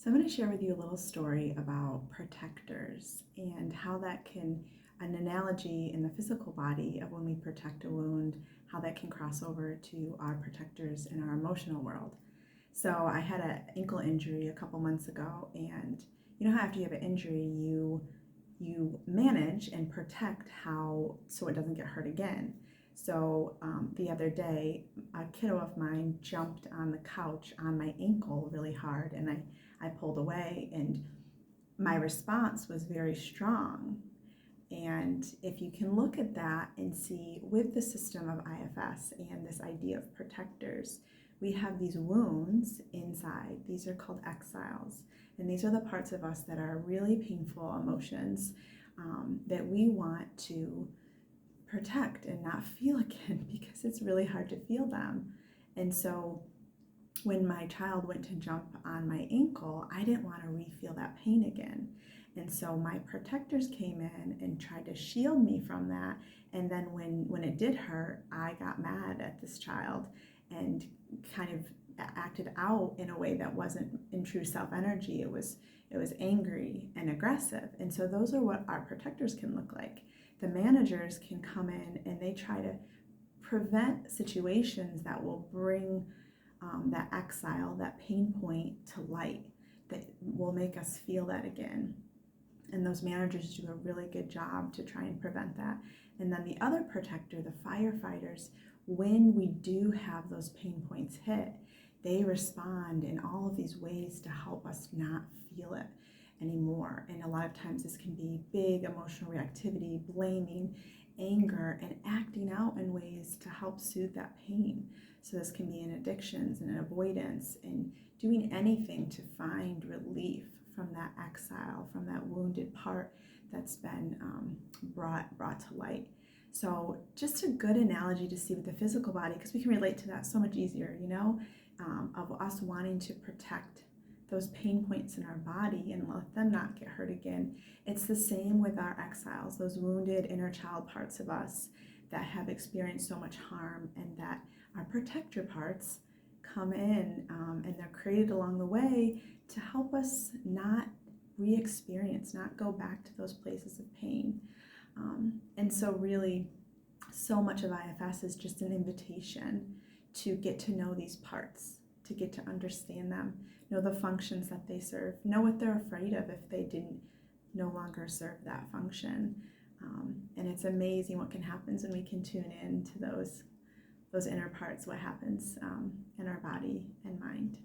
So I'm going to share with you a little story about protectors and how that can, an analogy in the physical body of when we protect a wound, how that can cross over to our protectors in our emotional world. So I had an ankle injury a couple months ago, and you know how after you have an injury, you manage and protect how so it doesn't get hurt again. So the other day, a kiddo of mine jumped on the couch on my ankle really hard, and I pulled away, and my response was very strong. And if you can look at that and see with the system of IFS and this idea of protectors, we have these wounds inside. These are called exiles. And these are the parts of us that are really painful emotions that we want to protect and not feel again because it's really hard to feel them. And so when my child went to jump on my ankle, I didn't want to re-feel that pain again. And so my protectors came in and tried to shield me from that. And then when it did hurt, I got mad at this child and kind of acted out in a way that wasn't in true self-energy. It was angry and aggressive. And so those are what our protectors can look like. The managers can come in and they try to prevent situations that will bring that exile, that pain point to light, that will make us feel that again. And those managers do a really good job to try and prevent that. And then the other protector, the firefighters, when we do have those pain points hit, they respond in all of these ways to help us not feel it anymore. And a lot of times this can be big emotional reactivity, blaming, anger, and acting out in ways to help soothe that pain. So this can be in addictions and in avoidance and doing anything to find relief from that exile, from that wounded part that's been brought to light. So just a good analogy to see with the physical body, because we can relate to that so much easier, of us wanting to protect those pain points in our body and let them not get hurt again. It's the same with our exiles, those wounded inner child parts of us that have experienced so much harm, and that our protector parts come in and they're created along the way to help us not re-experience, not go back to those places of pain. And so really, so much of IFS is just an invitation to get to know these parts, to get to understand them, know the functions that they serve, know what they're afraid of if they didn't no longer serve that function. And it's amazing what can happen when we can tune in to those inner parts, what happens in our body and mind.